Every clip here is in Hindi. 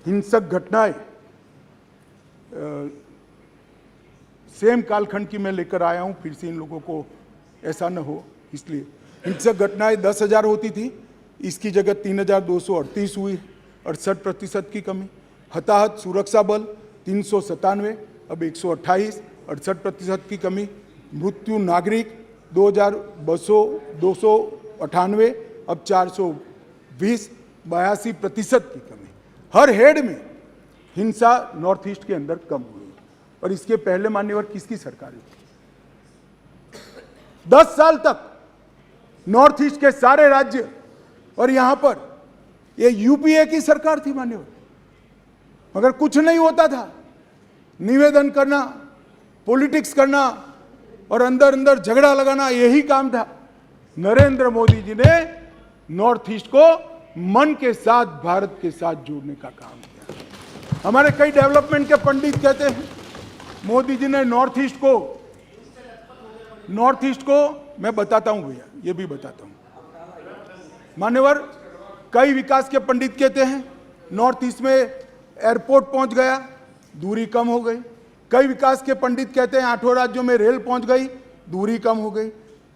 हिंसक घटनाएं सेम कालखंड की मैं लेकर आया हूं, फिर से इन लोगों को ऐसा न हो इसलिए। हिंसक घटनाएं 10,000 होती थी, इसकी जगह 3,238 हुई, 68% की कमी। हताहत सुरक्षा बल 397, अब 128, 68% की कमी। मृत्यु नागरिक 2,298, अब 420, 82% की कमी। हर हेड में हिंसा नॉर्थ ईस्ट के अंदर कम हुई। और इसके पहले मान्यवर किसकी सरकार थी? 10 साल तक नॉर्थ ईस्ट के सारे राज्य और यहां पर ये यूपीए की सरकार थी मान्यवर, मगर कुछ नहीं होता था। निवेदन करना, पॉलिटिक्स करना और अंदर अंदर झगड़ा लगाना, यही काम था। नरेंद्र मोदी जी ने नॉर्थ ईस्ट को मन के साथ भारत के साथ जोड़ने का काम किया। हमारे कई डेवलपमेंट के पंडित कहते हैं मोदी जी ने नॉर्थ ईस्ट को मैं बताता हूं भैया, ये भी बताता हूं मान्यवर। कई विकास के पंडित कहते हैं नॉर्थ ईस्ट में एयरपोर्ट पहुंच गया, दूरी कम हो गई। कई विकास के पंडित कहते हैं 8 राज्यों में रेल पहुंच गई, दूरी कम हो गई।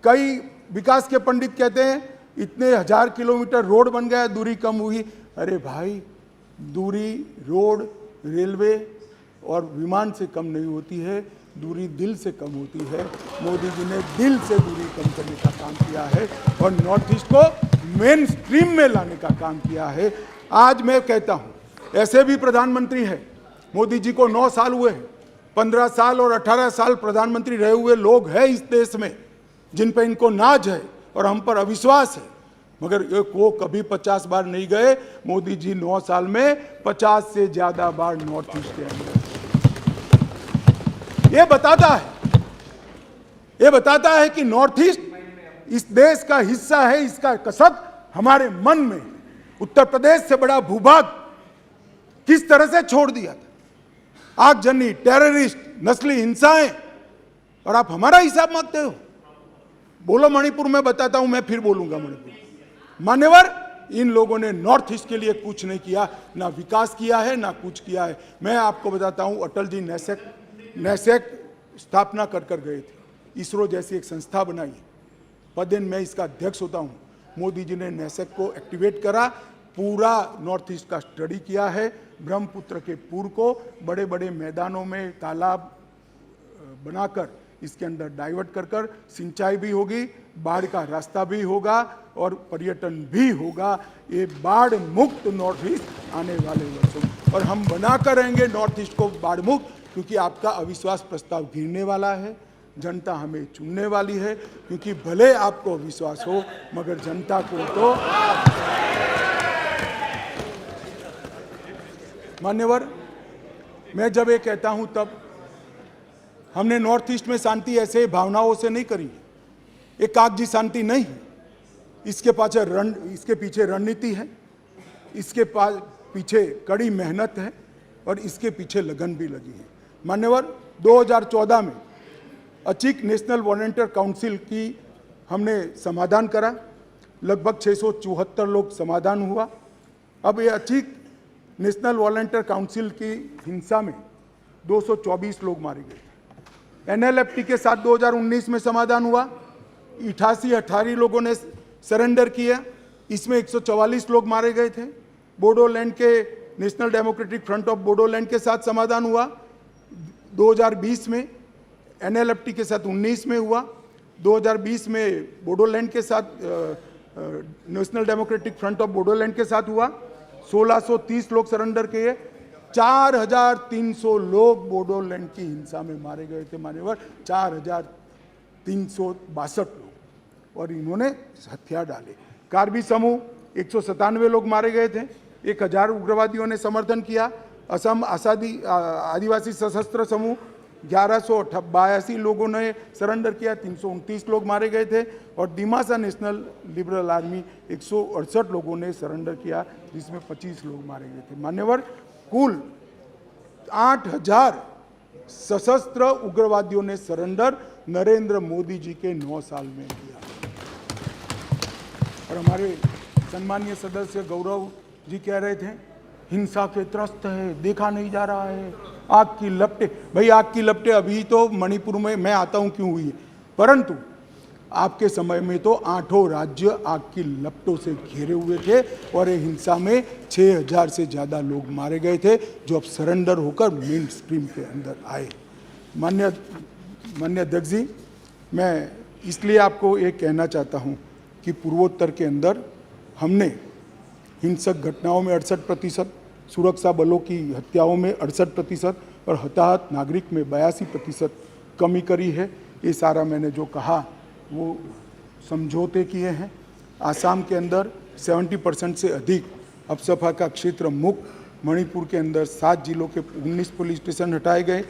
कई विकास के पंडित कहते हैं इतने 1000 किलोमीटर रोड बन गया, दूरी कम हुई। अरे भाई, दूरी रोड, रेलवे और विमान से कम नहीं होती है, दूरी दिल से कम होती है। मोदी जी ने दिल से दूरी कम करने का काम किया है और नॉर्थ ईस्ट को मेन स्ट्रीम में लाने का काम किया है। आज मैं कहता हूं, ऐसे भी प्रधानमंत्री है, मोदी जी को 9 साल हुए हैं, 15 साल और 18 साल प्रधानमंत्री रहे हुए लोग हैं इस देश में जिन पर इनको नाज है और हम पर अविश्वास है, मगर ये को कभी 50 बार नहीं गए। मोदी जी 9 साल में 50 से ज्यादा बार नॉर्थ ईस्ट के अंदर। ये बताता है कि नॉर्थ ईस्ट इस देश का हिस्सा है, इसका कसब हमारे मन में है। उत्तर प्रदेश से बड़ा भूभाग किस तरह से छोड़ दिया था, आगजनी, टेररिस्ट, नस्ली हिंसाएं, और आप हमारा हिसाब मांगते हो। बोलो मणिपुर में बताता हूं, मैं फिर बोलूंगा मणिपुर। मान्यवर, इन लोगों ने नॉर्थ ईस्ट के लिए कुछ नहीं किया, ना विकास किया है ना कुछ किया है। मैं आपको बताता हूं, अटल जी नैसेक स्थापना कर गए थे, इसरो जैसी एक संस्था बनाई, पदेन मैं इसका अध्यक्ष होता हूं। मोदी जी ने नैसेक को एक्टिवेट करा, पूरा नॉर्थ ईस्ट का स्टडी किया है। ब्रह्मपुत्र के पूर्व को बड़े बड़े मैदानों में तालाब बनाकर इसके अंदर डाइवर्ट कर सिंचाई भी होगी, बाढ़ का रास्ता भी होगा और पर्यटन भी होगा। ये बाढ़ मुक्त नॉर्थ ईस्ट आने वाले वर्षों में, और हम बनाकर रहेंगे नॉर्थ ईस्ट को बाढ़ मुक्त, क्योंकि आपका अविश्वास प्रस्ताव गिरने वाला है। जनता हमें चुनने वाली है, क्योंकि भले आपको विश्वास हो मगर जनता को तो मान्यवर, मैं जब ये कहता हूं तब हमने नॉर्थ ईस्ट में शांति ऐसे भावनाओं से नहीं करी, ये कागजी शांति नहीं है। इसके पीछे रणनीति है, इसके पीछे कड़ी मेहनत है और इसके पीछे लगन भी लगी है। मान्यवर, 2014 में अचीक नेशनल वॉलंटियर काउंसिल की हमने समाधान करा, लगभग 674 लोग समाधान हुआ। अब ये अचीक नेशनल वॉलंटियर काउंसिल की हिंसा में 224 लोग मारे गए। एनएलएफटी के साथ 2019 में समाधान हुआ, 88 लोगों ने सरेंडर किया, इसमें 144 लोग मारे गए थे। बोडोलैंड के national democratic front of Bodoland के साथ समाधान हुआ 2020 में, एनएलएफटी के साथ 19 में हुआ, 2020 में बोडोलैंड के साथ national democratic front of Bodoland के साथ हुआ। 1630 लोग सरेंडर किए, 4300 लोग बोडोलैंड की हिंसा में मारे गए थे मान्यवर, 4362 लोग, और इन्होंने हथियार डाले। कार्बी समूह 197 लोग मारे गए थे, 1000 उग्रवादियों ने समर्थन किया। असम आदिवासी सशस्त्र समूह 1182 लोगों ने सरेंडर किया, 329 लोग मारे गए थे। और दिमासा नेशनल लिबरल आर्मी 168 लोगों ने सरेंडर किया, जिसमें 25 लोग मारे गए थे। मान्यवर, कुल 8000 सशस्त्र उग्रवादियों ने सरेंडर नरेंद्र मोदी जी के 9 साल में किया। और हमारे सम्मानीय सदस्य गौरव जी कह रहे थे हिंसा के त्रस्त है, देखा नहीं जा रहा है, आग की लपटें। भाई आग की लपटें अभी तो मणिपुर में मैं आता हूं क्यों हुई है, परंतु आपके समय में तो 8 राज्य आग की लपटों से घिरे हुए थे और ये हिंसा में 6000 से ज़्यादा लोग मारे गए थे, जो अब सरेंडर होकर मेन स्ट्रीम के अंदर आए। माननीय अध्यक्ष जी, मैं इसलिए आपको ये कहना चाहता हूँ कि पूर्वोत्तर के अंदर हमने हिंसक घटनाओं में 68%, सुरक्षा बलों की हत्याओं में 68% और हताहत नागरिक में 82% कमी करी है। ये सारा मैंने जो कहा वो समझौते किए हैं। आसाम के अंदर 70% से अधिक अपसफा का क्षेत्र मुक्त। मणिपुर के अंदर 7 जिलों के 19 पुलिस स्टेशन हटाए गए।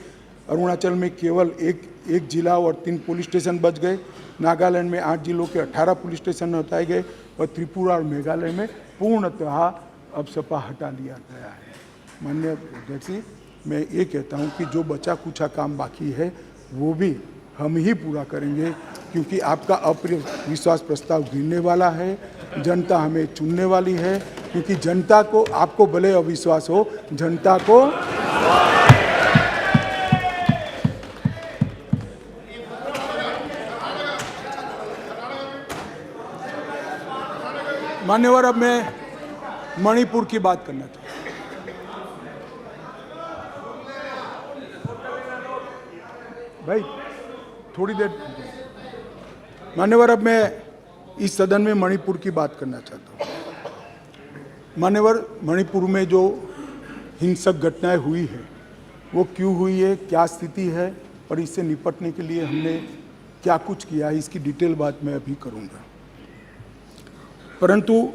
अरुणाचल में केवल एक जिला और 3 पुलिस स्टेशन बच गए। नागालैंड में 8 जिलों के 18 पुलिस स्टेशन हटाए गए और त्रिपुरा और मेघालय में पूर्णतः अपसपा हटा लिया गया है। माननीय अध्यक्ष जी, मैं ये कहता हूँ कि जो बचा कुचा काम बाकी है वो भी हम ही पूरा करेंगे, क्योंकि आपका अविश्वास प्रस्ताव गिरने वाला है। जनता हमें चुनने वाली है, क्योंकि जनता को, आपको भले अविश्वास हो, जनता को मान्यवर, अब मैं मणिपुर की बात करना चाहता हूं। भाई थोड़ी देर, मान्यवर, अब मैं इस सदन में मणिपुर की बात करना चाहता हूं। मान्यवर, मणिपुर में जो हिंसक घटनाएं हुई है वो क्यों हुई है, क्या स्थिति है और इससे निपटने के लिए हमने क्या कुछ किया है, इसकी डिटेल बात मैं अभी करूंगा। परंतु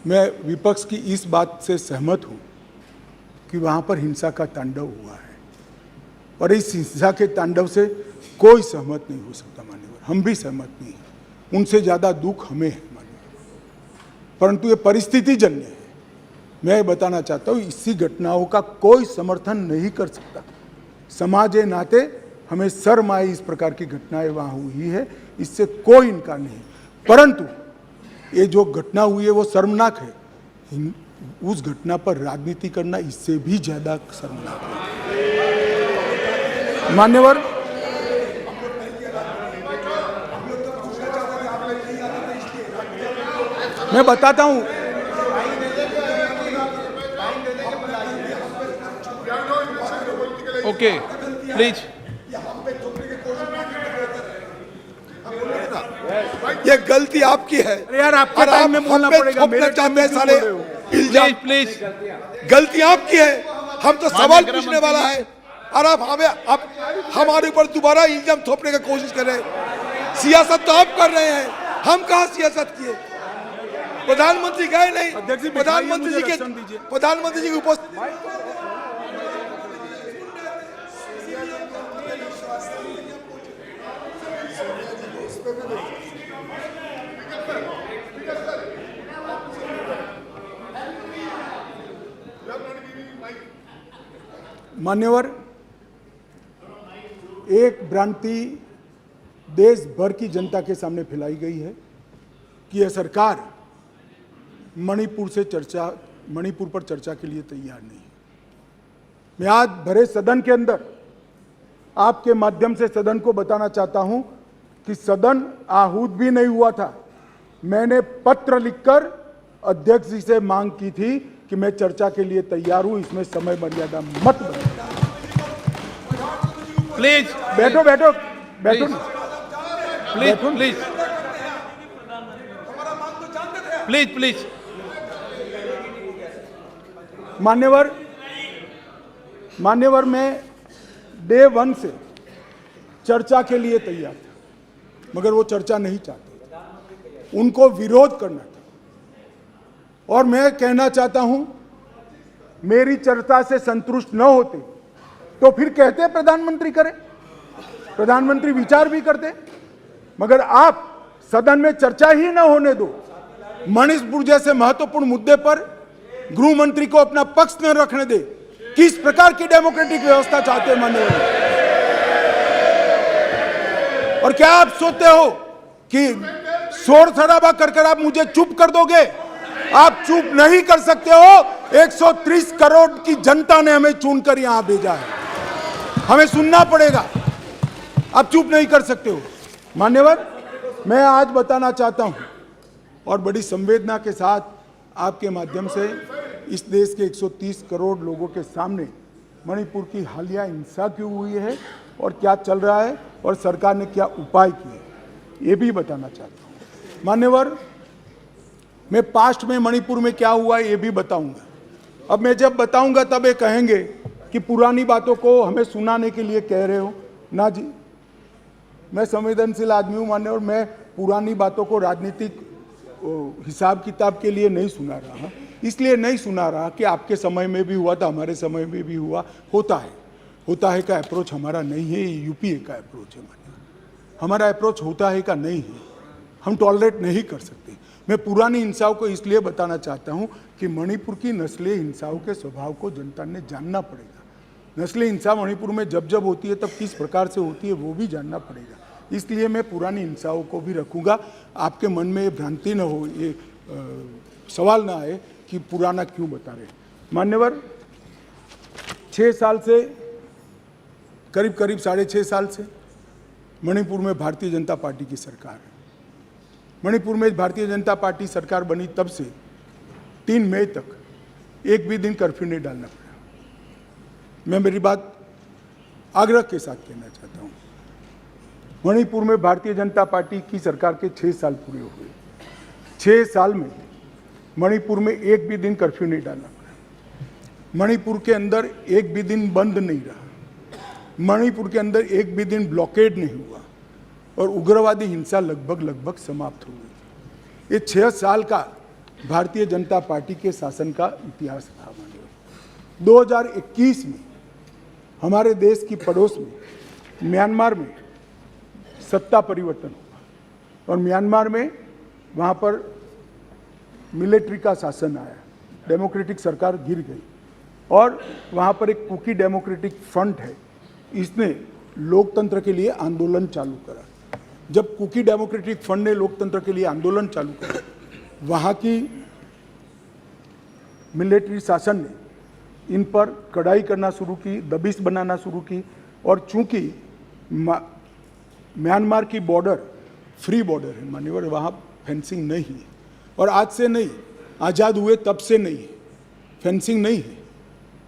मैं विपक्ष की इस बात से सहमत हूं कि वहां पर हिंसा का तांडव हुआ है और इस हिंसा के तांडव से कोई सहमत नहीं हो सकता। मान्यवर, हम भी सहमत नहीं हैं, उनसे ज़्यादा दुख हमें है मान्यवर, परंतु ये परिस्थिति जन्य है। मैं बताना चाहता हूँ, इसी घटनाओं का कोई समर्थन नहीं कर सकता। समाज के नाते हमें शर्म आए, इस प्रकार की घटनाएं वहाँ हुई है, इससे कोई इनकार नहीं। परंतु ये जो घटना हुई है वो शर्मनाक है। उस घटना पर राजनीति करना इससे भी ज्यादा शर्मनाक है। मान्यवर, मैं बताता हूं, ओके प्लीज। ये गलती आपकी है। अरे यार, आपके टाइम में बोलना पड़ेगा, मेरे टाइम में सारे इल्जाम। प्लीज गलती आपकी है, हम तो सवाल पूछने वाला है और आप हमारे ऊपर दोबारा इल्जाम थोपने की कोशिश कर रहे हैं। सियासत तो आप कर रहे हैं, हम कहाँ सियासत किए। प्रधानमंत्री गए नहीं, प्रधानमंत्री जी की उपस्थिति। मान्यवर, एक भ्रांति देश भर की जनता के सामने फैलाई गई है कि यह सरकार मणिपुर पर चर्चा के लिए तैयार नहीं है। मैं आज भरे सदन के अंदर आपके माध्यम से सदन को बताना चाहता हूं कि सदन आहूत भी नहीं हुआ था। मैंने पत्र लिखकर अध्यक्ष जी से मांग की थी कि मैं चर्चा के लिए तैयार हूं, इसमें समय मर्यादा मत बनाओ। प्लीज बैठो बैठो बैठो, प्लीज प्लीज प्लीज प्लीज। मान्यवर, मैं डे 1 से चर्चा के लिए तैयार था, मगर वो चर्चा नहीं चाहते, उनको विरोध करना था। और मैं कहना चाहता हूं, मेरी चर्चा से संतुष्ट न होते तो फिर कहते प्रधानमंत्री करें, प्रधानमंत्री विचार भी करते, मगर आप सदन में चर्चा ही न होने दो। मणिपुर जैसे महत्वपूर्ण मुद्दे पर गृह मंत्री को अपना पक्ष न रखने दे। किस प्रकार की डेमोक्रेटिक व्यवस्था चाहते हैं माननीय? और क्या आप सोचते हो कि शोर शराबा कर आप मुझे चुप कर दोगे? आप चुप नहीं कर सकते हो, 130 करोड़ की जनता ने हमें चुनकर यहां भेजा है, हमें सुनना पड़ेगा। आप चुप नहीं कर सकते हो। मान्यवर, मैं आज बताना चाहता हूं और बड़ी संवेदना के साथ आपके माध्यम से इस देश के 130 करोड़ लोगों के सामने मणिपुर की हालिया हिंसा क्यों हुई है और क्या चल रहा है और सरकार ने क्या उपाय किए, ये भी बताना चाहता हूं। मान्यवर, मैं पास्ट में मणिपुर में क्या हुआ ये भी बताऊंगा। अब मैं जब बताऊंगा तब ये कहेंगे कि पुरानी बातों को हमें सुनाने के लिए कह रहे हो। ना जी, मैं संवेदनशील आदमी हूं मान्यवर, मैं पुरानी बातों को राजनीतिक हिसाब किताब के लिए नहीं सुना रहा। इसलिए नहीं सुना रहा कि आपके समय में भी हुआ था, हमारे समय में भी हुआ, होता है का अप्रोच हमारा नहीं है, ये यूपीए का अप्रोच है। हमारा अप्रोच होता है का नहीं है, हम टॉलरेट नहीं कर सकते। मैं पुरानी हिंसाओं को इसलिए बताना चाहता हूं कि मणिपुर की नस्लीय हिंसाओं के स्वभाव को जनता ने जानना पड़ेगा। नस्लीय हिंसा मणिपुर में जब जब होती है तब किस प्रकार से होती है वो भी जानना पड़ेगा। इसलिए मैं पुरानी हिंसाओं को भी रखूंगा। आपके मन में ये भ्रांति न हो, ये सवाल ना आए कि पुराना क्यों बता रहे। मान्यवर, 6 साल से करीब 6.5 साल से मणिपुर में भारतीय जनता पार्टी की सरकार है। मणिपुर में भारतीय जनता पार्टी सरकार बनी तब से 3 मई तक एक भी दिन कर्फ्यू नहीं डालना पड़ा। मैं मेरी बात आग्रह के साथ कहना चाहता हूँ। मणिपुर में भारतीय जनता पार्टी की सरकार के 6 साल पूरे हो गए। 6 साल में मणिपुर में एक भी दिन कर्फ्यू नहीं डालना पड़ा। मणिपुर के अंदर एक भी दिन बंद नहीं रहा। मणिपुर के अंदर एक भी दिन ब्लॉकेड नहीं हुआ और उग्रवादी हिंसा लगभग समाप्त हो गई। ये 6 साल का भारतीय जनता पार्टी के शासन का इतिहास था। 2021 में हमारे देश की पड़ोस में म्यांमार में सत्ता परिवर्तन हुआ और म्यांमार में वहाँ पर मिलिट्री का शासन आया, डेमोक्रेटिक सरकार गिर गई और वहाँ पर एक कुकी डेमोक्रेटिक फ्रंट है, इसने लोकतंत्र के लिए आंदोलन चालू करा। जब कुकी डेमोक्रेटिक फ्रंट ने लोकतंत्र के लिए आंदोलन चालू करा, वहाँ की मिलिट्री शासन ने इन पर कड़ाई करना शुरू की, दबिश बनाना शुरू की और चूंकि म्यांमार की बॉर्डर फ्री बॉर्डर है मान्यवर, वहाँ फेंसिंग नहीं है और आज से नहीं, आज़ाद हुए तब से नहीं है, फेंसिंग नहीं है।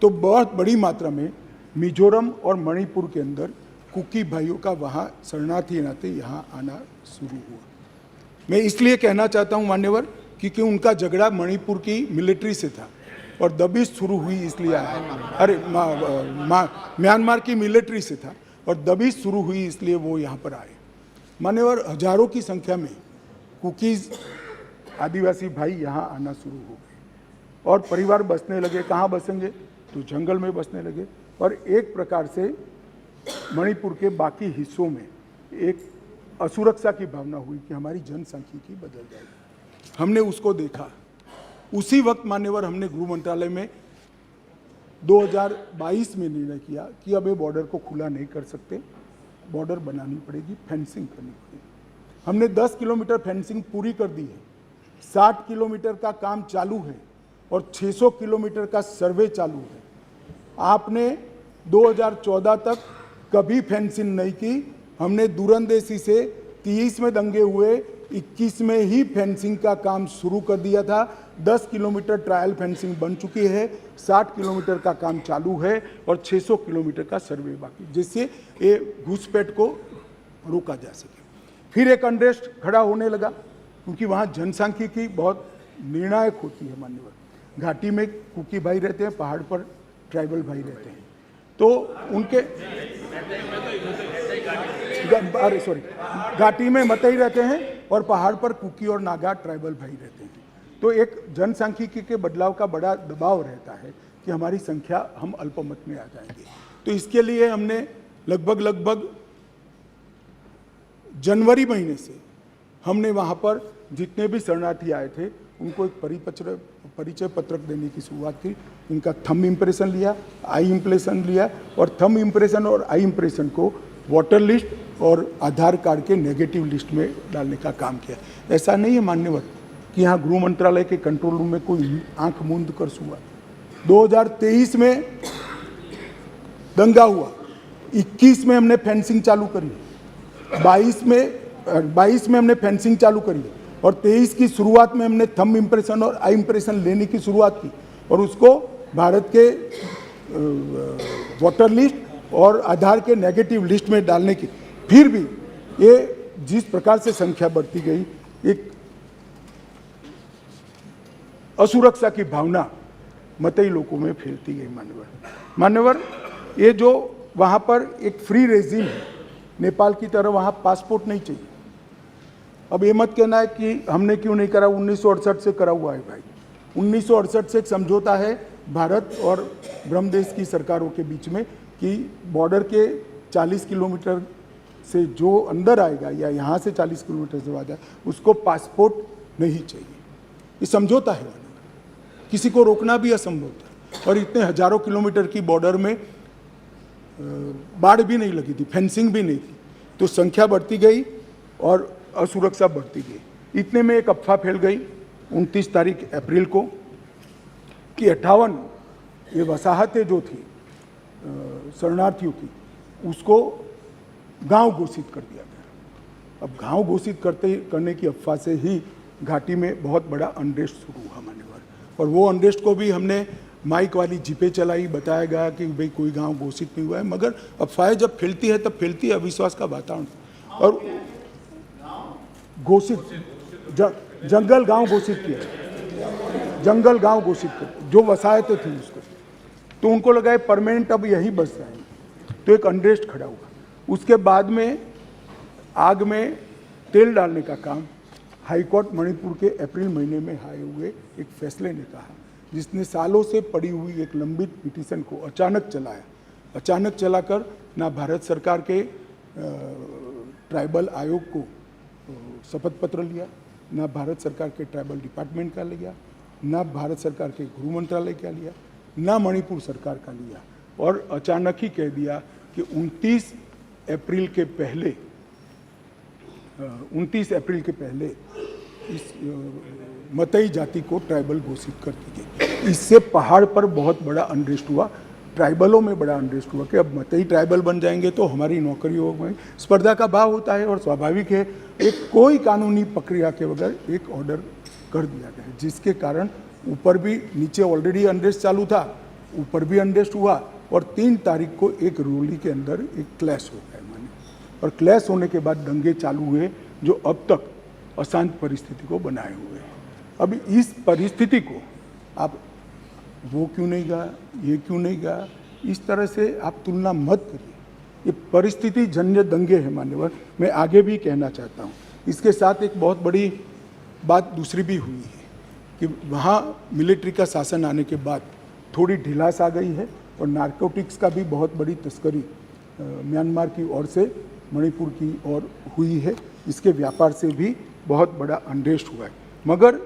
तो बहुत बड़ी मात्रा में मिजोरम और मणिपुर के अंदर कुकी भाइयों का वहाँ शरणार्थी नाते यहाँ आना शुरू हुआ। मैं इसलिए कहना चाहता हूँ मान्यवर क्योंकि उनका झगड़ा मणिपुर की मिलिट्री से था और दबिश शुरू हुई इसलिए आया। अरे म्यांमार की मिलिट्री से था और दबिश शुरू हुई इसलिए वो यहाँ पर आए। मान्यवर, हजारों की संख्या में कुकीज़ आदिवासी भाई यहाँ आना शुरू हो गए और परिवार बसने लगे। कहाँ बसेंगे? तो जंगल में बसने लगे और एक प्रकार से मणिपुर के बाकी हिस्सों में एक असुरक्षा की भावना हुई कि हमारी जनसांख्यिकी बदल जाएगी। हमने उसको देखा। उसी वक्त मान्यवर हमने गृह मंत्रालय में 2022 में निर्णय किया कि अब ये बॉर्डर को खुला नहीं कर सकते, बॉर्डर बनानी पड़ेगी, फेंसिंग करनी पड़ेगी। हमने 10 किलोमीटर फेंसिंग पूरी कर दी है, 60 किलोमीटर का काम चालू है और 600 किलोमीटर का सर्वे चालू है। आपने 2014 तक कभी फेंसिंग नहीं की। हमने दूरंदेशी से 30 में दंगे हुए, 21 में ही फेंसिंग का काम शुरू कर दिया था। 10 किलोमीटर ट्रायल फेंसिंग बन चुकी है, 60 किलोमीटर का काम चालू है और 600 किलोमीटर का सर्वे बाकी, जिससे ये घुसपैठ को रोका जा सके। फिर एक अनरेस्ट खड़ा होने लगा क्योंकि वहाँ जनसांख्यिकी बहुत निर्णायक होती है मान्यवर। घाटी में कुकी भाई रहते हैं, पहाड़ पर ट्राइबल भाई रहते हैं, तो उनके घाटी में मतई रहते हैं और पहाड़ पर कुकी और नागा ट्राइबल भाई रहते हैं। तो एक जनसांख्यिकी के बदलाव का बड़ा दबाव रहता है कि हमारी संख्या, हम अल्पमत में आ जाएंगे। तो इसके लिए हमने लगभग जनवरी महीने से हमने वहाँ पर जितने भी शरणार्थी आए थे उनको एक परिचय पत्रक देने की शुरुआत की। उनका थंब इम्प्रेशन लिया, आई इम्प्रेशन लिया और थंब इम्प्रेशन और आई इम्प्रेशन को वोटर लिस्ट और आधार कार्ड के नेगेटिव लिस्ट में डालने का काम किया। ऐसा नहीं है मान्यवर कि यहाँ गृह मंत्रालय के कंट्रोल रूम में कोई आंख मूंद कर हुआ। 2023 में दंगा हुआ, 21 में हमने फेंसिंग चालू करी, 22 में हमने फेंसिंग चालू करी और 23 की शुरुआत में हमने थंब इम्प्रेशन और आई इम्प्रेशन लेने की शुरुआत की और उसको भारत के वोटर लिस्ट और आधार के नेगेटिव लिस्ट में डालने की। फिर भी ये जिस प्रकार से संख्या बढ़ती गई, एक असुरक्षा की भावना मतई लोगों में फैलती गई। मान्यवर, ये जो वहाँ पर एक फ्री रेजिम है, नेपाल की तरह वहाँ पासपोर्ट नहीं चाहिए। अब ये मत कहना है कि हमने क्यों नहीं करा, 1968 से करा हुआ है भाई। 1968 से एक समझौता है भारत और ब्रह्मदेश की सरकारों के बीच में कि बॉर्डर के 40 किलोमीटर से जो अंदर आएगा या यहाँ से 40 किलोमीटर से आ जाए उसको पासपोर्ट नहीं चाहिए। ये समझौता है, किसी को रोकना भी असंभव था। और इतने हजारों किलोमीटर की बॉर्डर में बाढ़ भी नहीं लगी थी, फेंसिंग भी नहीं थी, तो संख्या बढ़ती गई और असुरक्षा बढ़ती गई। इतने में एक अफवाह फैल गई 29 तारीख अप्रैल को कि 58 ये वसाहतें जो थी शरणार्थियों की, उसको गांव घोषित कर दिया गया। अब गांव घोषित करने की अफवाह से ही घाटी में बहुत बड़ा अनरेस्ट शुरू हुआ मान्यवर, और वो अनरेस्ट को भी हमने माइक वाली जीपे चलाई, बताया गया कि भाई कोई गांव घोषित नहीं हुआ है। मगर अफवाहें जब फैलती है तब फैलती है अविश्वास का वातावरण, और घोषित जंगल गांव घोषित किया, जंगल गांव घोषित कर जो वसाहतें थी उसको, तो उनको लगा है परमानेंट अब यही बस जाएंगे, तो एक अनरेस्ट खड़ा हुआ। उसके बाद में आग में तेल डालने का काम हाईकोर्ट मणिपुर के अप्रैल महीने में आए हुए एक फैसले ने कहा, जिसने सालों से पड़ी हुई एक लंबित पिटीशन को अचानक चलाया। अचानक चलाकर ना भारत सरकार के ट्राइबल आयोग को शपथ पत्र लिया, ना भारत सरकार के ट्राइबल डिपार्टमेंट का लिया, ना भारत सरकार के गृह मंत्रालय का लिया, ना मणिपुर सरकार का लिया, और अचानक ही कह दिया कि 29 अप्रैल के पहले इस मतई जाति को ट्राइबल घोषित कर दी गई। इससे पहाड़ पर बहुत बड़ा अनरेस्ट हुआ, ट्राइबलों में बड़ा अनरेस्ट हुआ कि अब मतई ट्राइबल बन जाएंगे तो हमारी नौकरी हो गई। स्पर्धा का भाव होता है और स्वाभाविक है, एक कोई कानूनी प्रक्रिया के बगैर एक ऑर्डर कर दिया गया, जिसके कारण ऊपर भी, नीचे ऑलरेडी अनरेस्ट चालू था, ऊपर भी अनरेस्ट हुआ, और 3 तारीख को एक रोली के अंदर एक क्लैश हो गया माने, और क्लैश होने के बाद दंगे चालू हुए जो अब तक अशांत परिस्थिति को बनाए हुए हैं। अब इस परिस्थिति को आप वो क्यों नहीं गया, ये क्यों नहीं गया, इस तरह से आप तुलना मत करिए। ये परिस्थिति जन्य दंगे हैं मान्यवर। मैं आगे भी कहना चाहता हूँ, इसके साथ एक बहुत बड़ी बात दूसरी भी हुई है कि वहाँ मिलिट्री का शासन आने के बाद थोड़ी ढिलास आ गई है, और नारकोटिक्स का भी बहुत बड़ी तस्करी म्यांमार की ओर से मणिपुर की ओर हुई है। इसके व्यापार से भी बहुत बड़ा अनरेस्ट हुआ है। मगर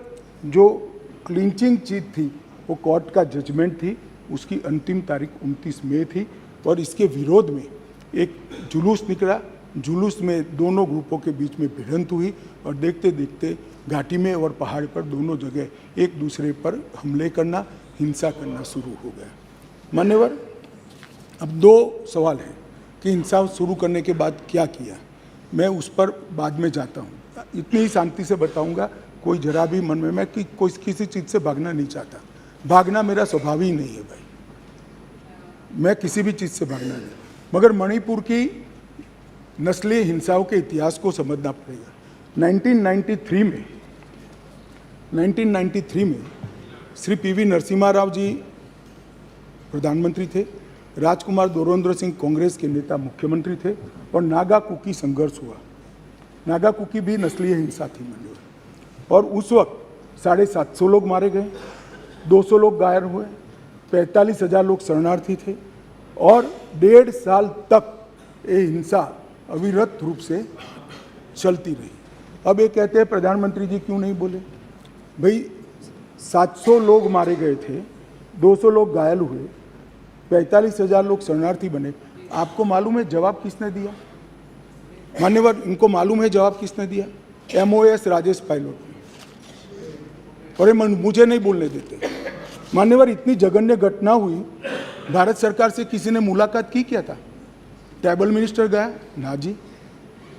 जो क्लिंचिंग चीज़ थी वो कोर्ट का जजमेंट थी, उसकी अंतिम तारीख 29 मई थी, और इसके विरोध में एक जुलूस निकला। जुलूस में दोनों ग्रुपों के बीच में भिड़ंत हुई, और देखते देखते घाटी में और पहाड़ पर दोनों जगह एक दूसरे पर हमले करना, हिंसा करना शुरू हो गया। मान्यवर, अब 2 सवाल हैं कि हिंसा शुरू करने के बाद क्या किया, मैं उस पर बाद में जाता हूँ। इतनी ही शांति से बताऊँगा, कोई जरा भी मन में, मैं कि कोई किसी चीज़ से भागना नहीं चाहता, भागना मेरा स्वभाव ही नहीं है भाई, मैं किसी भी चीज़ से भागना नहीं। मगर मणिपुर की नस्लीय हिंसाओं के इतिहास को समझना पड़ेगा। 1993 में श्री पीवी नरसिम्हा राव जी प्रधानमंत्री थे, राजकुमार दोरेंद्र सिंह कांग्रेस के नेता मुख्यमंत्री थे, और नागा कुकी संघर्ष हुआ। नागा कुकी भी नस्लीय हिंसा थी मान्यवर, और उस वक्त 750 लोग मारे गए, 200 लोग घायल हुए, 45,000 लोग शरणार्थी थे, और 1.5 साल तक ये हिंसा अविरत रूप से चलती रही। अब ये कहते हैं प्रधानमंत्री जी क्यों नहीं बोले, भाई 700 लोग मारे गए थे, 200 लोग घायल हुए, 45,000 लोग शरणार्थी बने। आपको मालूम है जवाब किसने दिया मान्यवर? इनको मालूम है जवाब किसने दिया? MOS राजेश पायलट ने। और ये मुझे नहीं बोलने देते, मान्यवर, इतनी जघन्य घटना हुई, भारत सरकार से किसी ने मुलाकात की क्या था? ट्राइबल मिनिस्टर गया? ना जी।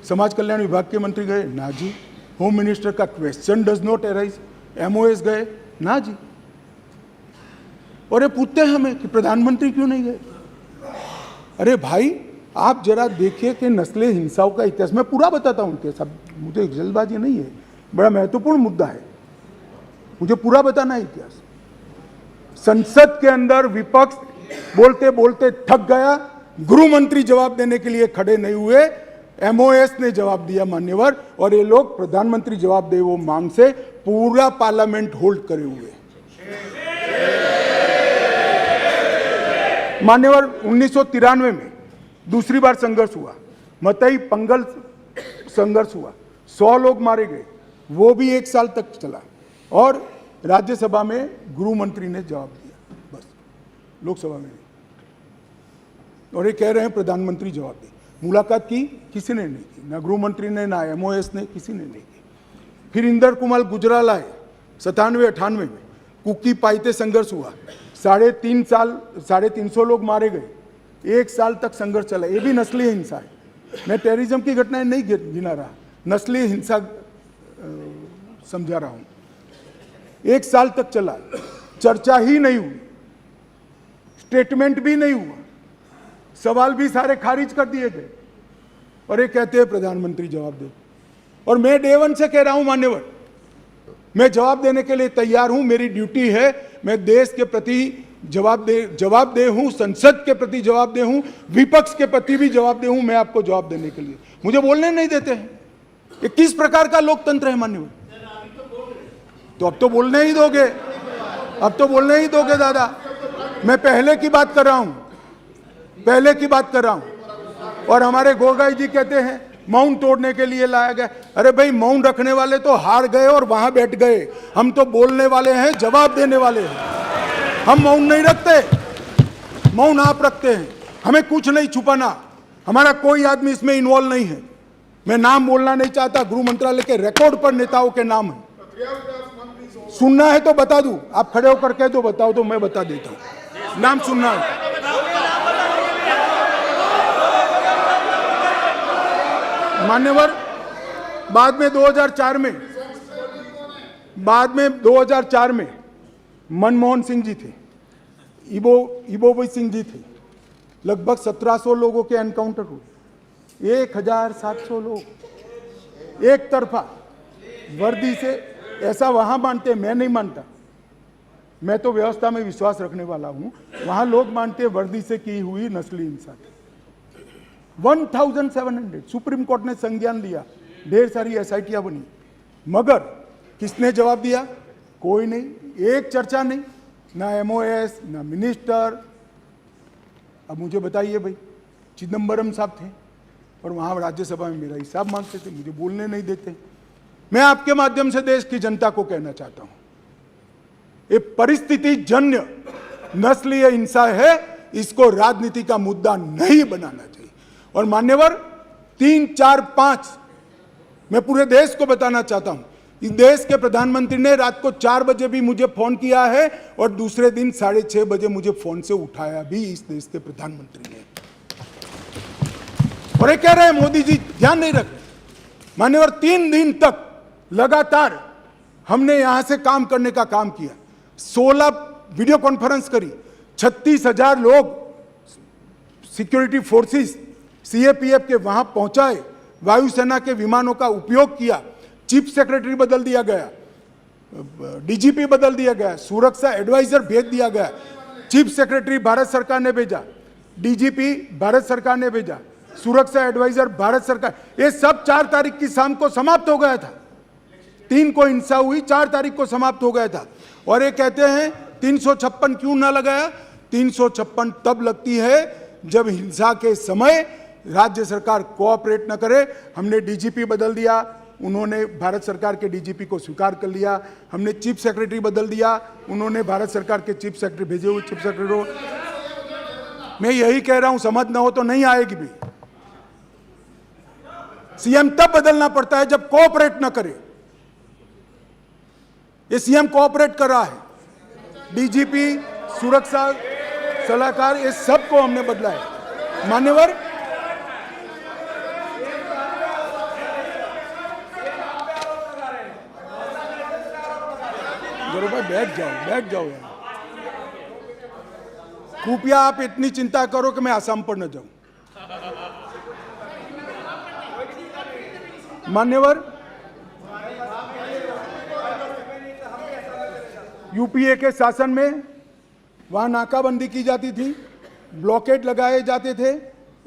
समाज कल्याण विभाग के मंत्री गए? ना जी। होम मिनिस्टर का question does not arise. MOS गए? ना जी। और ये पूछते हैं हमें कि प्रधानमंत्री क्यों नहीं गए? अरे भाई, आप जरा देखिए कि नस्लीय हिंसाओं का इतिहास, मैं पूरा बताता हूँ इतिहास, सब मुझे जल्दबाजी नहीं है, बड़ा महत्वपूर्ण मुद्दा है, मुझे पूरा बताना है इतिहास। संसद के अंदर विपक्ष बोलते बोलते थक गया, गृह मंत्री जवाब देने के लिए खड़े नहीं हुए, एमओएस ने जवाब दिया मान्यवर, और ये लोग प्रधानमंत्री जवाब दे वो मांग से पूरा पार्लियामेंट होल्ड करे हुए। मान्यवर, 1993 में दूसरी बार संघर्ष हुआ, मतई पंगल संघर्ष हुआ, 100 लोग मारे गए, वो भी 1 साल तक चला, और राज्यसभा में गृह मंत्री ने जवाब दिया, बस, लोकसभा में नहीं। और ये कह रहे हैं प्रधानमंत्री जवाब दे। मुलाकात की? किसी ने नहीं की, ना गृह मंत्री ने, ना एमओएस ने, किसी ने नहीं की। फिर इंदर कुमार गुजराल आए 97-98 में, कुकी पाइते संघर्ष हुआ, 350 लोग मारे गए, 1 साल तक संघर्ष चला, ये भी नस्लीय हिंसा है। मैं टेररिज्म की घटनाएं नहीं गिना रहा, नस्लीय हिंसा समझा रहा हूं। 1 साल तक चला, चर्चा ही नहीं हुई, स्टेटमेंट भी नहीं हुआ, सवाल भी सारे खारिज कर दिए गए, और ये कहते हैं प्रधानमंत्री जवाब दे। और मैं डे 1 से कह रहा हूं मान्यवर, मैं जवाब देने के लिए तैयार हूं, मेरी ड्यूटी है, मैं देश के प्रति जवाब दे हूं, संसद के प्रति जवाब दे हूं, विपक्ष के प्रति भी जवाब दे हूं, मैं आपको जवाब देने के लिए। मुझे बोलने नहीं देते हैं, ये किस प्रकार का लोकतंत्र है मान्यवर? तो अब तो बोलने ही दोगे, अब तो बोलने ही दोगे दादा। मैं पहले की बात कर रहा हूं, पहले की बात कर रहा हूं। और हमारे गोगाई जी कहते हैं मौन तोड़ने के लिए लाया गया। अरे भाई, मौन रखने वाले तो हार गए और वहां बैठ गए, हम तो बोलने वाले हैं, जवाब देने वाले हैं। हम मौन नहीं रखते, मौन आप रखते हैं। हमें कुछ नहीं छुपाना, हमारा कोई आदमी इसमें इन्वॉल्व नहीं है। मैं नाम बोलना नहीं चाहता, गृह मंत्रालय के रिकॉर्ड पर नेताओं के नाम है, सुनना है तो बता दूं, आप खड़े होकर कह दो बताओ तो मैं बता देता हूं, नाम सुनना है। मान्यवर, बाद में 2004 में मनमोहन सिंह जी थे, इबोबी सिंह जी थे, लगभग 1700 लोगों के एनकाउंटर हुए, 1700 लोग एक तरफा वर्दी से। ऐसा वहां मानते, मैं नहीं मानता, मैं तो व्यवस्था में विश्वास रखने वाला हूं, वहां लोग मानते वर्दी से की हुई नस्ली हिंसा थी। 1700 सुप्रीम कोर्ट ने संज्ञान लिया, ढेर सारी एसआईटियां बनी, मगर किसने जवाब दिया? कोई नहीं, एक चर्चा नहीं, ना एमओएस, ना मिनिस्टर। अब मुझे बताइए भाई, चिदम्बरम साहब थे और वहां राज्यसभा में मेरा हिसाब मांगते थे, मुझे बोलने नहीं देते। मैं आपके माध्यम से देश की जनता को कहना चाहता हूं, ये परिस्थिति जन्य नस्लीय हिंसा है, इसको राजनीति का मुद्दा नहीं बनाना चाहिए। और मान्यवर, 3, 4, 5 मैं पूरे देश को बताना चाहता हूं, इस देश के प्रधानमंत्री ने रात को 4 बजे भी मुझे फोन किया है और दूसरे दिन 6:30 बजे मुझे फोन से उठाया भी इस देश के प्रधानमंत्री ने। और ये कह रहे हैं मोदी जी ध्यान नहीं रखते। मान्यवर, 3 दिन तक लगातार हमने यहां से काम करने का काम किया, 16 वीडियो कॉन्फ्रेंस करी, 36,000 लोग सिक्योरिटी फोर्सेस सीएपीएफ के वहां पहुंचाए, वायुसेना के विमानों का उपयोग किया, चीफ सेक्रेटरी बदल दिया गया, डीजीपी बदल दिया गया, सुरक्षा एडवाइजर भेज दिया गया, चीफ सेक्रेटरी भारत सरकार ने भेजा, डीजीपी भारत सरकार ने भेजा, सुरक्षा एडवाइजर भारत सरकार। ये सब 4 तारीख की शाम को समाप्त हो गया था। 3 को हिंसा हुई, 4 तारीख को समाप्त हो गया था। और ये कहते हैं 356 क्यों ना लगाया? 356 तब लगती है जब हिंसा के समय राज्य सरकार कोऑपरेट न करे। हमने डीजीपी बदल दिया, उन्होंने भारत सरकार के डीजीपी को स्वीकार कर लिया, हमने चीफ सेक्रेटरी बदल दिया, उन्होंने भारत सरकार के चीफ सेक्रेटरी भेजे हुए चीफ सेक्रेटरी को। मैं यही कह रहा हूं, समझ ना हो तो नहीं आएगी भी। सीएम तब बदलना पड़ता है जब कोऑपरेट न करे। ये सीएम कोऑपरेट कर रहा है, डीजीपी, सुरक्षा सलाहकार, ये सबको हमने बदला है। मान्यवर, जरूर भाई बैठ जाओ यार। कृपया आप इतनी चिंता करो कि मैं आसाम पर न जाऊं। मान्यवर, यूपीए के शासन में वहां नाकाबंदी की जाती थी, ब्लॉकेड लगाए जाते थे।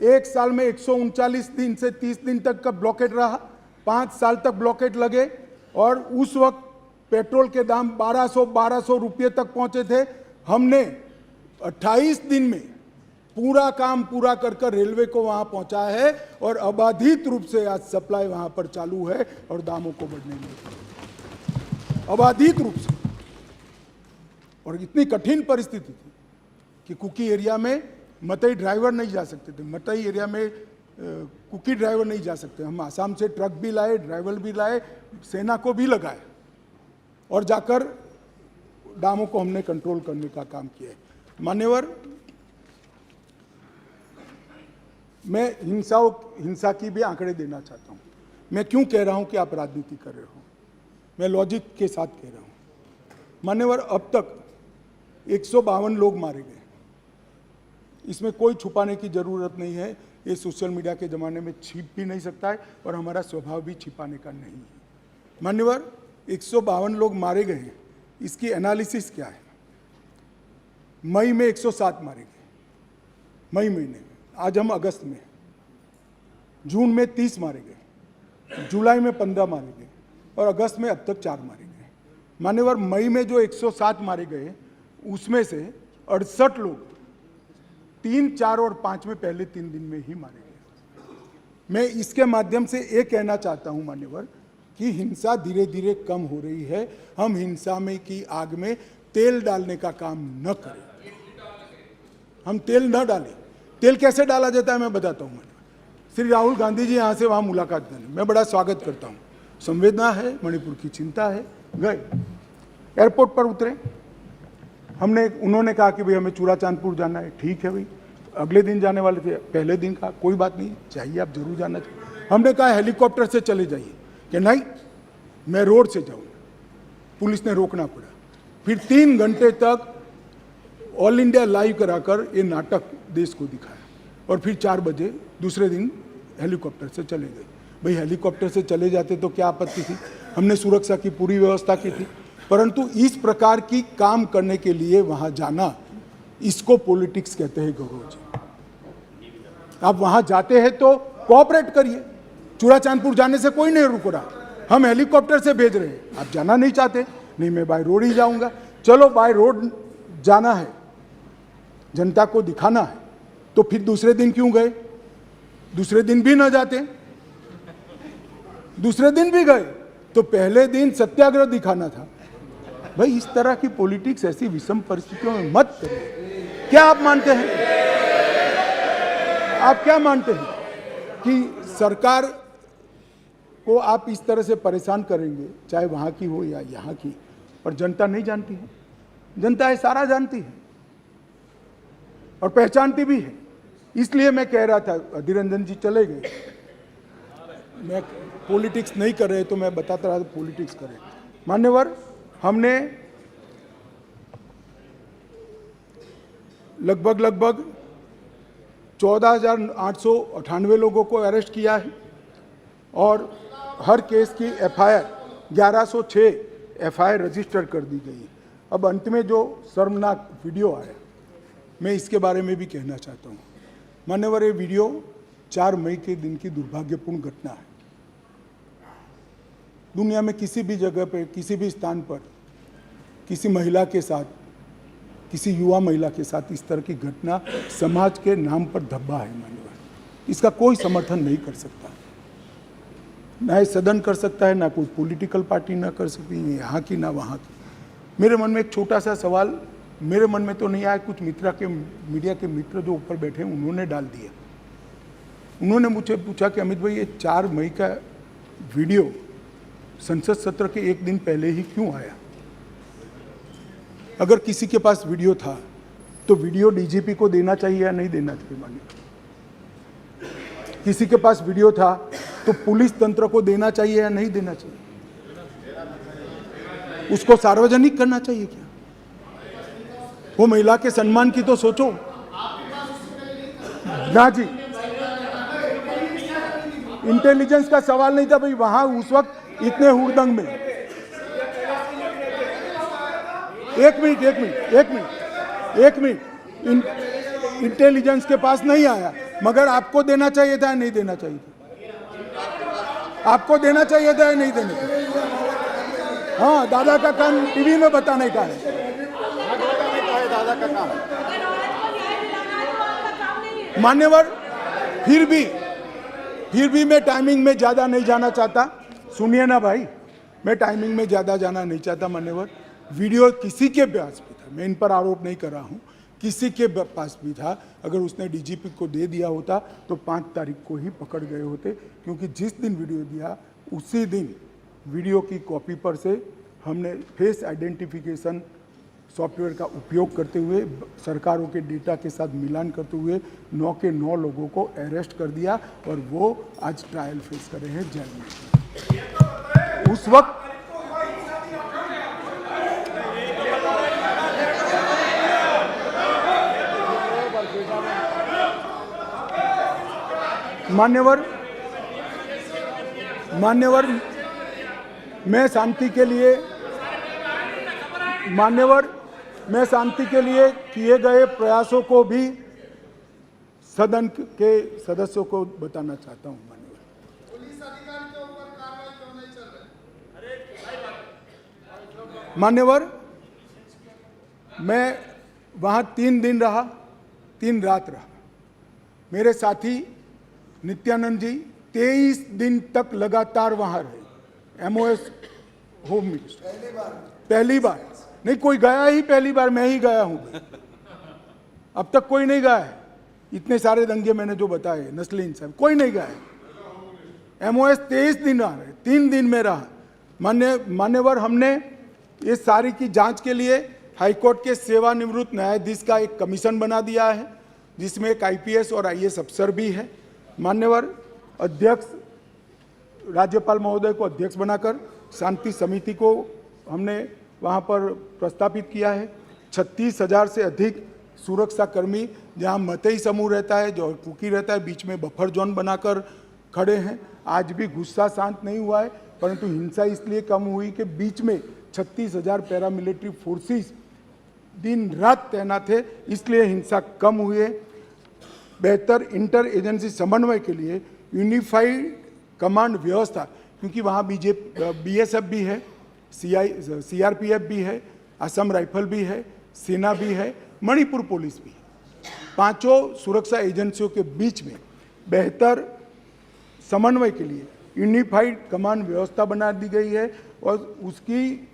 एक साल में 139 दिन से 30 दिन तक का ब्लॉकेड रहा, 5 साल तक ब्लॉकेड लगे और उस वक्त पेट्रोल के दाम 1200 रुपये तक पहुंचे थे। हमने 28 दिन में पूरा काम पूरा कर रेलवे को वहां पहुंचा है और अबाधित रूप से आज सप्लाई वहां पर चालू है और दामों को बढ़ने लगे, अबाधित रूप से। और इतनी कठिन परिस्थिति थी कि कुकी एरिया में मतई ड्राइवर नहीं जा सकते थे, मतई एरिया में कुकी ड्राइवर नहीं जा सकते। हम आसाम से ट्रक भी लाए, ड्राइवर भी लाए, सेना को भी लगाए और जाकर दामों को हमने कंट्रोल करने का काम किया है। मान्यवर, मैं हिंसा की भी आंकड़े देना चाहता हूं। मैं क्यों कह रहा हूं कि आप राजनीति कर रहे हो, मैं लॉजिक के साथ कह रहा हूं। मान्यवर, अब तक 152 लोग मारे गए, इसमें कोई छुपाने की जरूरत नहीं है। ये सोशल मीडिया के ज़माने में छिप भी नहीं सकता है और हमारा स्वभाव भी छिपाने का नहीं है। मान्यवर, 152 लोग मारे गए हैं, इसकी एनालिसिस क्या है? मई में 107 मारे गए, मई महीने में। आज हम अगस्त में, जून में 30 मारे गए, जुलाई में 15 मारे गए और अगस्त में अब तक 4 मारे गए। मान्यवर, मई में जो 107 मारे गए उसमें से 68 लोग 3, 4 और 5 में पहले 3 दिन में ही मारे गए। मैं इसके माध्यम से ये कहना चाहता हूं मान्यवर कि हिंसा धीरे धीरे कम हो रही है। हम हिंसा में की आग में तेल डालने का काम न करें, हम तेल न डालें। तेल कैसे डाला जाता है मैं बताता हूं। श्री राहुल गांधी जी यहाँ से वहाँ मुलाकात करने, मैं बड़ा स्वागत करता हूँ। संवेदना है, मणिपुर की चिंता है। गए, एयरपोर्ट पर उतरे, उन्होंने कहा कि भाई हमें चूड़ाचांदपुर जाना है। ठीक है भाई, अगले दिन जाने वाले थे, पहले दिन कहा कोई बात नहीं, चाहिए आप जरूर जाना चाहिए। हमने कहा हेलीकॉप्टर से चले जाइए, कि नहीं मैं रोड से जाऊँगा। पुलिस ने रोकना पड़ा। फिर 3 घंटे तक ऑल इंडिया लाइव कराकर ये नाटक देश को दिखाया और फिर 4 बजे दूसरे दिन हेलीकॉप्टर से चले गए। भाई हेलीकॉप्टर से चले जाते तो क्या आपत्ति थी, हमने सुरक्षा की पूरी व्यवस्था की थी। परंतु इस प्रकार की काम करने के लिए वहां जाना, इसको पॉलिटिक्स कहते हैं गौरव जी। आप वहां जाते हैं तो कोऑपरेट करिए। चूड़ाचांदपुर जाने से कोई नहीं रुक रहा, हम हेलीकॉप्टर से भेज रहे हैं। आप जाना नहीं चाहते, नहीं मैं बाय रोड ही जाऊंगा। चलो बाय रोड जाना है, जनता को दिखाना है, तो फिर दूसरे दिन क्यों गए? दूसरे दिन भी न जाते, दूसरे दिन भी गए तो पहले दिन सत्याग्रह दिखाना था। भाई इस तरह की पॉलिटिक्स ऐसी विषम परिस्थितियों में मत करिए। क्या आप मानते हैं, आप क्या मानते हैं कि सरकार को आप इस तरह से परेशान करेंगे, चाहे वहां की हो या यहाँ की, पर जनता नहीं जानती है? जनता ये सारा जानती है और पहचानती भी है। इसलिए मैं कह रहा था, अधीर रंजन जी चले गए, मैं पॉलिटिक्स नहीं कर रहे तो मैं बताता रहा पॉलिटिक्स करें। मान्यवर, हमने लगभग 14,898 लोगों को अरेस्ट किया है और हर केस की एफआईआर 1106 एफआईआर रजिस्टर कर दी गई है। अब अंत में जो शर्मनाक वीडियो आया, मैं इसके बारे में भी कहना चाहता हूँ। मान्यवर, ये वीडियो 4 मई के दिन की दुर्भाग्यपूर्ण घटना है। दुनिया में किसी भी जगह पर, किसी भी स्थान पर किसी महिला के साथ, किसी युवा महिला के साथ इस तरह की घटना समाज के नाम पर धब्बा है। मान्यवर, इसका कोई समर्थन नहीं कर सकता, ना ये सदन कर सकता है, ना कोई पॉलिटिकल पार्टी ना कर सकती है, यहाँ की ना वहाँ की। मेरे मन में एक छोटा सा सवाल, मेरे मन में तो नहीं आया, कुछ मीडिया के मित्र जो ऊपर बैठे हैं उन्होंने डाल दिया। उन्होंने मुझे पूछा कि अमित भाई ये 4 मई का वीडियो संसद सत्र के 1 दिन पहले ही क्यों आया? अगर किसी के पास वीडियो था तो वीडियो डीजीपी को देना चाहिए या नहीं देना चाहिए? मानिए किसी के पास वीडियो था तो पुलिस तंत्र को देना चाहिए या नहीं देना चाहिए? उसको सार्वजनिक करना चाहिए क्या? वो महिला के सम्मान की तो सोचो ना जी। इंटेलिजेंस का सवाल नहीं था भाई, वहां उस वक्त इतने हुड़दंग में। एक मिनट इंटेलिजेंस के पास नहीं आया, मगर आपको देना चाहिए था या नहीं देना चाहिए था? आपको देना चाहिए था या नहीं देना चाहिए? हाँ, दादा का काम टीवी में बताने का है। दादा का काम मान्यवर, फिर भी मैं टाइमिंग में ज्यादा नहीं जाना चाहता। सुनिए ना भाई, मैं टाइमिंग में ज्यादा जाना नहीं चाहता। मान्यवर, वीडियो किसी के पास भी था, मैं इन पर आरोप नहीं कर रहा हूं, किसी के पास भी था। अगर उसने डीजीपी को दे दिया होता तो 5 तारीख को ही पकड़ गए होते, क्योंकि जिस दिन वीडियो दिया उसी दिन वीडियो की कॉपी पर से हमने फेस आइडेंटिफिकेशन सॉफ्टवेयर का उपयोग करते हुए सरकारों के डेटा के साथ मिलान करते हुए 9 के 9 लोगों को अरेस्ट कर दिया और वो आज ट्रायल फेस कर रहे हैं जेल में। उस वक्त मान्यवर मैं शांति के लिए किए गए प्रयासों को भी सदन के सदस्यों को बताना चाहता हूं। मान्यवर, मैं वहां 3 दिन रहा, 3 रात रहा। मेरे साथी नित्यानंद जी 23 दिन तक लगातार वहां रहे। MOS होम मिनिस्टर पहली बार नहीं, कोई गया ही पहली बार, मैं ही गया हूं। अब तक कोई नहीं गया है। इतने सारे दंगे मैंने जो बताए, नस्ली इंसाफ, कोई नहीं गया है। MOS 23 दिन रहा है, 3 दिन में रहा। मान्यवर, हमने ये सारी की जांच के लिए हाईकोर्ट के सेवानिवृत्त न्यायाधीश का एक कमीशन बना दिया है, जिसमें एक IPS और IAS अफसर भी है। मान्यवर, अध्यक्ष राज्यपाल महोदय को अध्यक्ष बनाकर शांति समिति को हमने वहां पर प्रस्तापित किया है। 36,000 से अधिक सुरक्षा कर्मी, जहां मतई समूह रहता है, जो कुकी रहता है, बीच में बफर जोन बनाकर खड़े हैं। आज भी गुस्सा शांत नहीं हुआ है, परंतु हिंसा इसलिए कम हुई कि बीच में 36,000 पैरामिलिट्री फोर्सेस दिन रात तैनात है, इसलिए हिंसा कम हुई है। बेहतर इंटर एजेंसी समन्वय के लिए यूनिफाइड कमांड व्यवस्था, क्योंकि वहाँ BSF भी है, CRPF भी है, असम राइफल भी है, सेना भी है, मणिपुर पुलिस भी है। 5 सुरक्षा एजेंसियों के बीच में बेहतर समन्वय के लिए यूनिफाइड कमांड व्यवस्था बना दी गई है और उसकी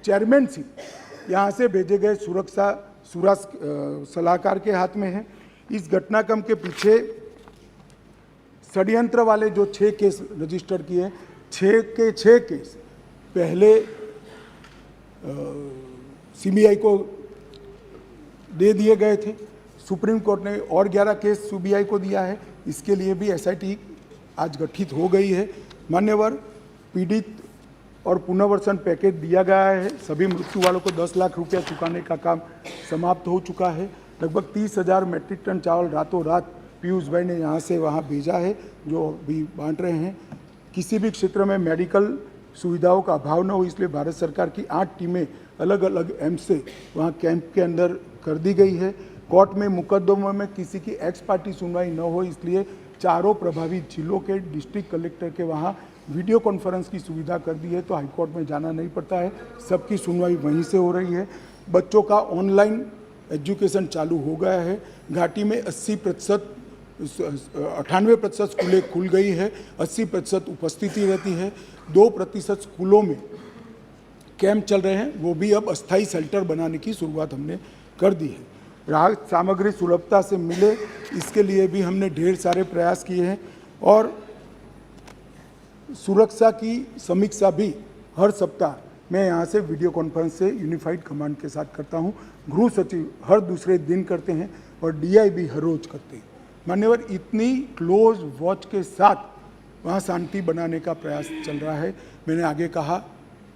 चेयरमैनशिप यहाँ से भेजे गए सुरक्षा सलाहकार के हाथ में है। इस घटनाक्रम के पीछे षड्यंत्र वाले जो 6 केस रजिस्टर किए, 6 के 6 केस पहले CBI को दे दिए गए थे। सुप्रीम कोर्ट ने और 11 केस CBI को दिया है। इसके लिए भी SIT आज गठित हो गई है। मान्यवर, पीड़ित और पुनर्वसन पैकेज दिया गया है। सभी मृत्यु वालों को 10 लाख रुपया चुकाने का काम समाप्त हो चुका है। लगभग 30,000 मैट्रिक टन चावल रातों रात पीयूष भाई ने यहाँ से वहाँ भेजा है, जो अभी बांट रहे हैं। किसी भी क्षेत्र में मेडिकल सुविधाओं का अभाव न हो, इसलिए भारत सरकार की 8 टीमें अलग अलग एम्स से वहाँ कैंप के अंदर कर दी गई है। कोर्ट में मुकदमों में किसी की एक्स पार्टी सुनवाई न हो, इसलिए चारों प्रभावित जिलों के डिस्ट्रिक्ट कलेक्टर के वहाँ वीडियो कॉन्फ्रेंस की सुविधा कर दी है, तो हाईकोर्ट में जाना नहीं पड़ता है, सबकी सुनवाई वहीं से हो रही है। बच्चों का ऑनलाइन एजुकेशन चालू हो गया है। घाटी में 98% स्कूलें खुल गई है, 80% उपस्थिति रहती है। 2% स्कूलों में कैंप चल रहे हैं, वो भी अब अस्थायी शेल्टर बनाने की शुरुआत हमने कर दी है। राहत सामग्री सुलभता से मिले, इसके लिए भी हमने ढेर सारे प्रयास किए हैं और सुरक्षा की समीक्षा भी हर सप्ताह मैं यहाँ से वीडियो कॉन्फ्रेंस से यूनिफाइड कमांड के साथ करता हूँ। गृह सचिव हर दूसरे दिन करते हैं और DIB हर रोज करते हैं। मान्यवर, इतनी क्लोज वॉच के साथ वहाँ शांति बनाने का प्रयास चल रहा है। मैंने आगे कहा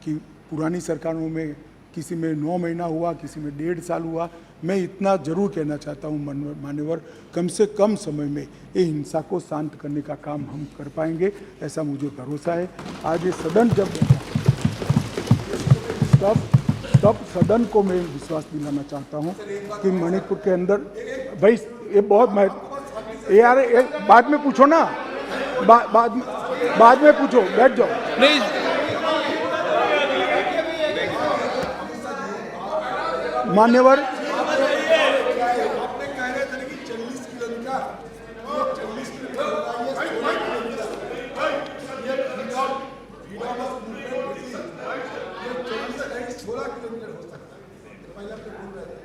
कि पुरानी सरकारों में किसी में 9 महीना हुआ, किसी में 1.5 साल हुआ। मैं इतना जरूर कहना चाहता हूँ मान्यवर, कम से कम समय में ये हिंसा को शांत करने का काम हम कर पाएंगे, ऐसा मुझे भरोसा है। आज ये सदन जब तब सदन को मैं विश्वास दिलाना चाहता हूँ कि मणिपुर के अंदर, भाई ये बहुत यार एक बाद में पूछो ना, बाद में पूछो, बैठ जाओ प्लीज। मान्यवर,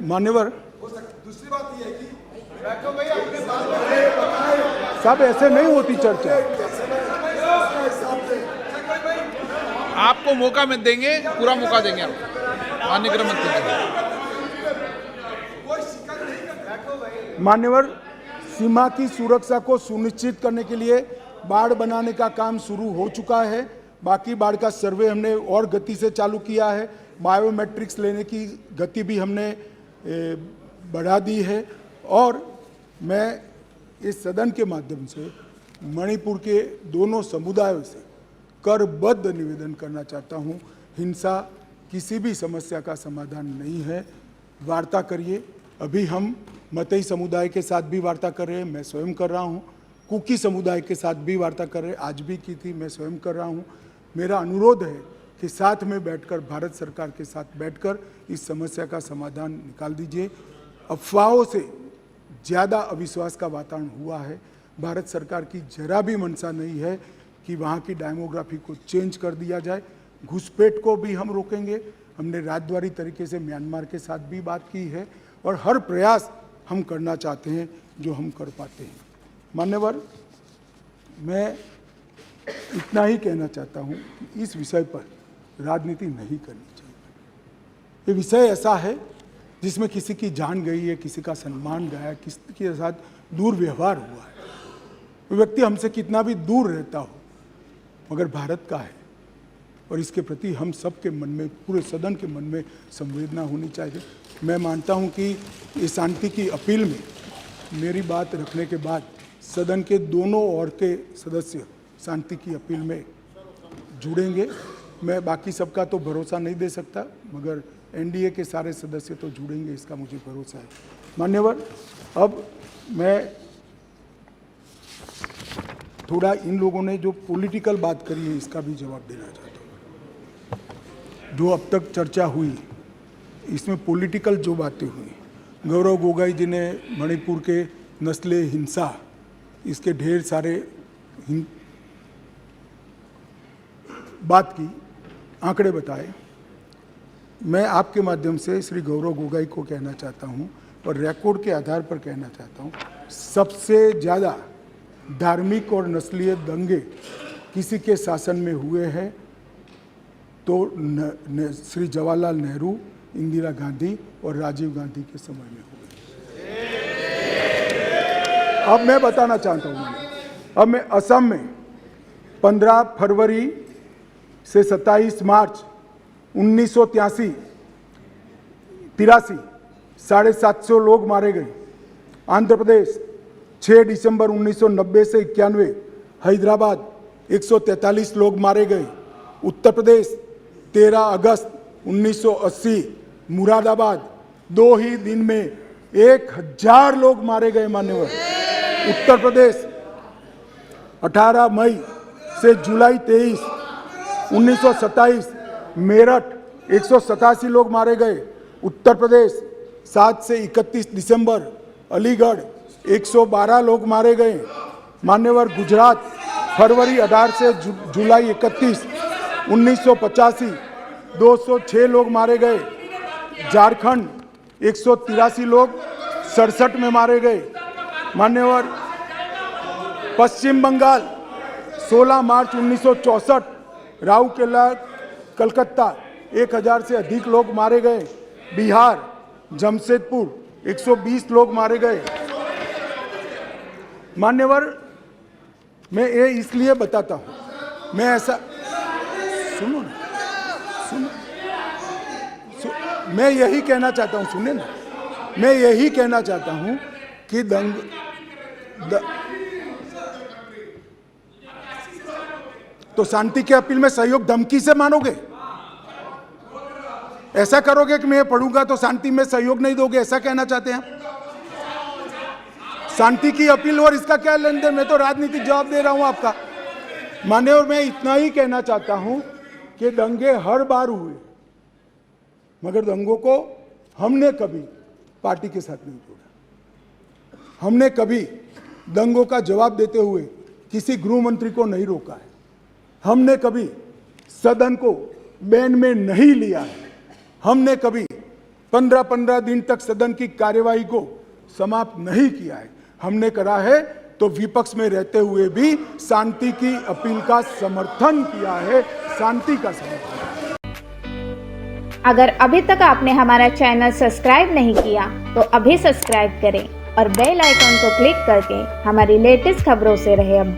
मान्यवर, दूसरी बात ये है कि सब ऐसे नहीं होती चर्चा। आपको मौका में देंगे, पूरा मौका देंगे आपको, माननीय गृह मंत्री जी। मान्यवर, सीमा की सुरक्षा को सुनिश्चित करने के लिए बाड़ बनाने का काम शुरू हो चुका है। बाकी बाड़ का सर्वे हमने और गति से चालू किया है। बायोमेट्रिक्स लेने की गति भी हमने बढ़ा दी है। और मैं इस सदन के माध्यम से मणिपुर के दोनों समुदायों से करबद्ध निवेदन करना चाहता हूँ, हिंसा किसी भी समस्या का समाधान नहीं है। वार्ता करिए। अभी हम मतई समुदाय के साथ भी वार्ता कर रहे हैं, मैं स्वयं कर रहा हूँ। कुकी समुदाय के साथ भी वार्ता कर रहे हैं, आज भी की थी, मैं स्वयं कर रहा हूँ। मेरा अनुरोध है कि साथ में बैठकर, भारत सरकार के साथ बैठकर इस समस्या का समाधान निकाल दीजिए। अफवाहों से ज़्यादा अविश्वास का वातावरण हुआ है। भारत सरकार की जरा भी मंशा नहीं है कि वहाँ की डेमोग्राफी को चेंज कर दिया जाए। घुसपैठ को भी हम रोकेंगे। हमने राजद्वारी तरीके से म्यांमार के साथ भी बात की है और हर प्रयास हम करना चाहते हैं जो हम कर पाते हैं। मान्यवर, मैं इतना ही कहना चाहता हूँ कि इस विषय पर राजनीति नहीं करनी चाहिए। ये विषय ऐसा है जिसमें किसी की जान गई है, किसी का सम्मान गया, किसी के साथ दुर्व्यवहार हुआ है। वो व्यक्ति हमसे कितना भी दूर रहता हो, मगर भारत का है और इसके प्रति हम सब के मन में, पूरे सदन के मन में संवेदना होनी चाहिए। मैं मानता हूं कि इस शांति की अपील में मेरी बात रखने के बाद सदन के दोनों ओर के सदस्य शांति की अपील में जुड़ेंगे। मैं बाकी सबका तो भरोसा नहीं दे सकता, मगर NDA के सारे सदस्य तो जुड़ेंगे, इसका मुझे भरोसा है। मान्यवर, अब मैं थोड़ा इन लोगों ने जो पॉलिटिकल बात करी है इसका भी जवाब देना चाहता हूँ। जो अब तक चर्चा हुई इसमें पॉलिटिकल जो बातें हुई, गौरव गोगोई जी ने मणिपुर के नस्ले हिंसा, इसके ढेर सारे बात की, आंकड़े बताए। मैं आपके माध्यम से श्री गौरव गोगोई को कहना चाहता हूं और रिकॉर्ड के आधार पर कहना चाहता हूं, सबसे ज़्यादा धार्मिक और नस्लीय दंगे किसी के शासन में हुए हैं तो श्री जवाहरलाल नेहरू, इंदिरा गांधी और राजीव गांधी के समय में हुए। अब मैं बताना चाहता हूं, अब मैं असम में 15 फरवरी से 27 मार्च 1983 750 लोग मारे गए। आंध्र प्रदेश 6 दिसंबर 1990 से 91, हैदराबाद 143 लोग मारे गए। उत्तर प्रदेश 13 अगस्त 1980 मुरादाबाद 2 ही दिन में 1000 लोग मारे गए। मान्यवर, उत्तर प्रदेश 18 मई से जुलाई 23 1927 मेरठ 187 लोग मारे गए। उत्तर प्रदेश 7 से 31 दिसंबर अलीगढ़ 112 लोग मारे गए। मान्यवर, गुजरात फरवरी 18 से जुलाई 31 1985 206 लोग मारे गए। झारखंड 183 लोग 67 में मारे गए। मान्यवर, पश्चिम बंगाल 16 मार्च 1964 राउरकेला कलकत्ता 1000 से अधिक लोग मारे गए। बिहार, जमशेदपुर 120 लोग मारे गए। मान्यवर, मैं ये इसलिए बताता हूं, मैं ऐसा सुनो ना, मैं यही कहना चाहता हूं, सुनिए ना, मैं यही कहना चाहता हूं कि तो शांति के अपील में सहयोग धमकी से मानोगे? ऐसा करोगे कि मैं पढ़ूंगा तो शांति में सहयोग नहीं दोगे, ऐसा कहना चाहते हैं? शांति की अपील और इसका क्या लेन देन? मैं तो राजनीतिक जवाब दे रहा हूं आपका। मान्यवर, मैं इतना ही कहना चाहता हूं कि दंगे हर बार हुए, मगर दंगों को हमने कभी पार्टी के साथ नहीं जोड़ा। हमने कभी दंगों का जवाब देते हुए किसी गृह मंत्री को नहीं रोका है। हमने कभी सदन को बैन में नहीं लिया है। हमने कभी 15-15 दिन तक सदन की कार्यवाही को समाप्त नहीं किया है। हमने करा है तो विपक्ष में रहते हुए भी शांति की अपील का समर्थन किया है, शांति का समर्थन। अगर अभी तक आपने हमारा चैनल सब्सक्राइब नहीं किया तो अभी सब्सक्राइब करें और बेल आइकॉन को क्लिक करके हमारी लेटेस्ट खबरों से रहे अपडेट।